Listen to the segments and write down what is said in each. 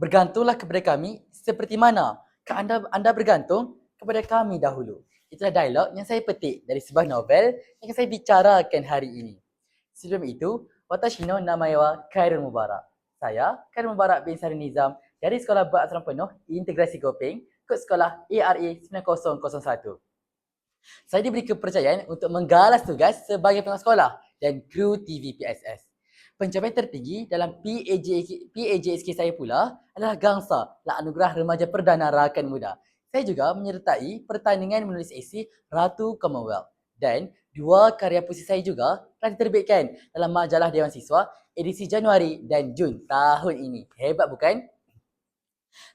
Bergantunglah kepada kami seperti mana anda bergantung kepada kami dahulu. Itulah dialog yang saya petik dari sebuah novel yang saya bicarakan hari ini. Sebelum itu, watashi no namae wa Khairul Mubarak. Saya, Khairul Mubarak bin Sari Nizam dari Sekolah Berasrama Penuh Integrasi Gopeng, Kod Sekolah ARA 9001. Saya diberi kepercayaan untuk menggalas tugas sebagai pengawas sekolah dan kru TV PSS. Pencapaian tertinggi dalam PAJSK saya pula adalah Gangsa La Anugerah Remaja Perdana Rakan Muda. Saya juga menyertai pertandingan menulis esei Ratu Commonwealth. Dan dua karya puisi saya juga telah diterbitkan dalam majalah Dewan Siswa edisi Januari dan Jun tahun ini. Hebat bukan?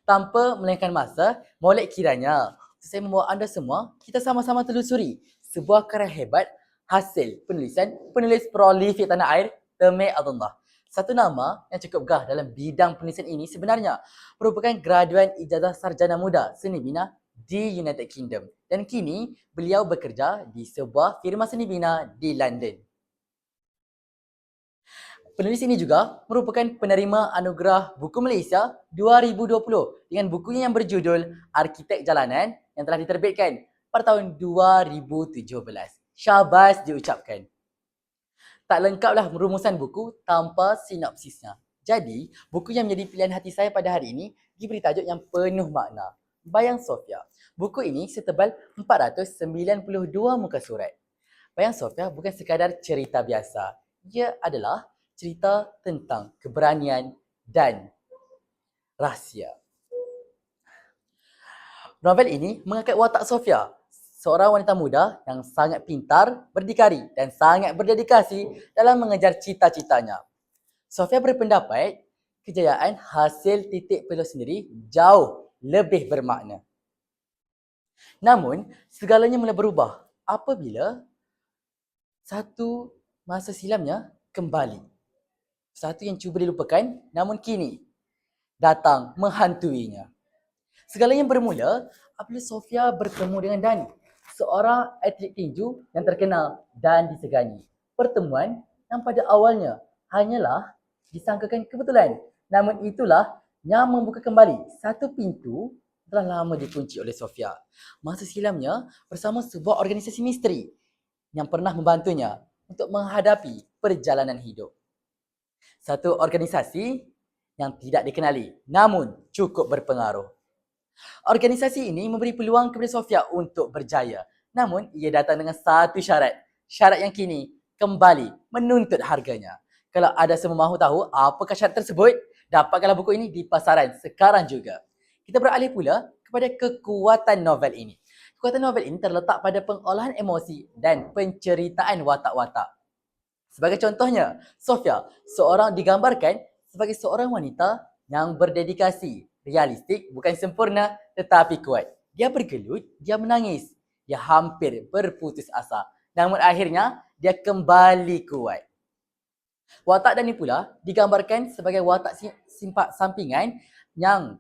Tanpa melengahkan masa, molek kiranya saya membawa anda semua, kita sama-sama telusuri sebuah karya hebat hasil penulisan penulis prolifik tanah air, Temeh Adullah. Satu nama yang cukup gah dalam bidang penulisan ini sebenarnya merupakan graduan ijazah sarjana muda seni bina di United Kingdom. Dan kini beliau bekerja di sebuah firma seni bina di London. Penulis ini juga merupakan penerima Anugerah Buku Malaysia 2020 dengan bukunya yang berjudul Arkitek Jalanan yang telah diterbitkan pada tahun 2017. Syabas diucapkan. Tak lengkaplah rumusan buku tanpa sinopsisnya. Jadi, buku yang menjadi pilihan hati saya pada hari ini diberi tajuk yang penuh makna. Bayang Sofia. Buku ini setebal 492 muka surat. Bayang Sofia bukan sekadar cerita biasa. Ia adalah cerita tentang keberanian dan rahsia. Novel ini mengangkat watak Sofia, seorang wanita muda yang sangat pintar, berdikari dan sangat berdedikasi dalam mengejar cita-citanya. Sofia berpendapat kejayaan hasil titik peluh sendiri jauh lebih bermakna. Namun, segalanya mula berubah apabila satu masa silamnya kembali. Satu yang cuba dilupakan, namun kini datang menghantuinya. Segalanya bermula apabila Sofia bertemu dengan Dani, seorang atlet tinju yang terkenal dan disegani. Pertemuan yang pada awalnya hanyalah disangkakan kebetulan, namun itulah yang membuka kembali satu pintu telah lama dikunci oleh Sofia. Masa silamnya bersama sebuah organisasi misteri yang pernah membantunya untuk menghadapi perjalanan hidup. Satu organisasi yang tidak dikenali namun cukup berpengaruh. Organisasi ini memberi peluang kepada Sofia untuk berjaya. Namun ia datang dengan satu syarat. Syarat yang kini kembali menuntut harganya. Kalau ada semua mahu tahu apakah syarat tersebut, dapatkanlah buku ini di pasaran sekarang juga. Kita beralih pula kepada kekuatan novel ini. Kekuatan novel ini terletak pada pengolahan emosi dan penceritaan watak-watak. Sebagai contohnya, Sofia seorang digambarkan sebagai seorang wanita yang berdedikasi, realistik, bukan sempurna tetapi kuat. Dia bergelut, dia menangis, dia hampir berputus asa. Namun akhirnya dia kembali kuat. Watak Dani pula digambarkan sebagai watak sampingan yang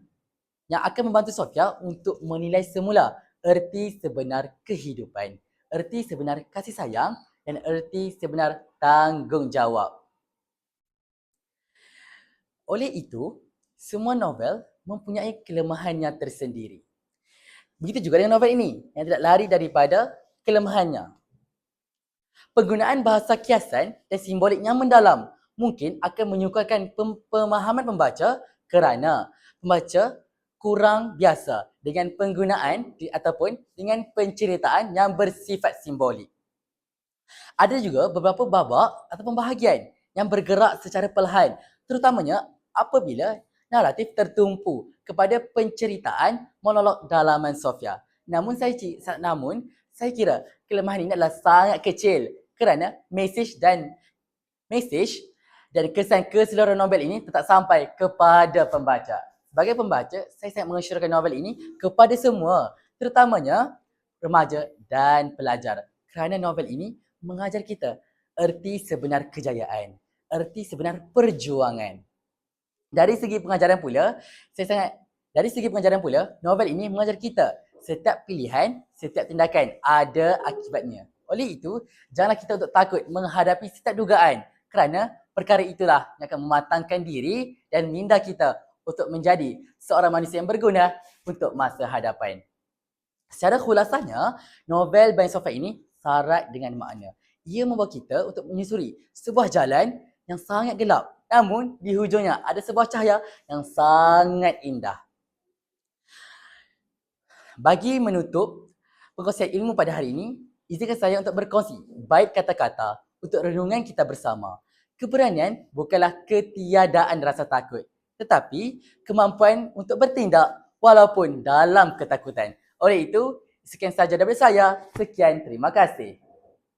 akan membantu Sofia untuk menilai semula erti sebenar kehidupan, erti sebenar kasih sayang dan erti sebenar tanggungjawab. Oleh itu, semua novel mempunyai kelemahannya tersendiri. Begitu juga dengan novel ini yang tidak lari daripada kelemahannya. Penggunaan bahasa kiasan dan simbolik yang mendalam mungkin akan menyukarkan pemahaman pembaca kerana pembaca kurang biasa dengan penggunaan ataupun dengan penceritaan yang bersifat simbolik. Ada juga beberapa babak atau bahagian yang bergerak secara perlahan, terutamanya apabila naratif tertumpu kepada penceritaan monolog dalaman Sofia. Namun saya kira kelemahan ini adalah sangat kecil kerana mesej dan kesan keseluruhan novel ini tetap sampai kepada pembaca. Sebagai pembaca, saya sangat mengesyorkan novel ini kepada semua, terutamanya remaja dan pelajar. Kerana novel ini mengajar kita erti sebenar kejayaan, erti sebenar perjuangan. Dari segi pengajaran pula, novel ini mengajar kita setiap pilihan, setiap tindakan ada akibatnya. Oleh itu, janganlah kita untuk takut menghadapi setiap dugaan kerana perkara itulah yang akan mematangkan diri dan minda kita untuk menjadi seorang manusia yang berguna untuk masa hadapan. Secara khulasanya, novel Ben Sofia ini syarat dengan makna. Ia membawa kita untuk menyusuri sebuah jalan yang sangat gelap. Namun, di hujungnya ada sebuah cahaya yang sangat indah. Bagi menutup perkongsian ilmu pada hari ini, izinkan saya untuk berkongsi bait kata-kata untuk renungan kita bersama. Keberanian bukanlah ketiadaan rasa takut, tetapi kemampuan untuk bertindak walaupun dalam ketakutan. Oleh itu, sekian sahaja daripada saya. Sekian, terima kasih.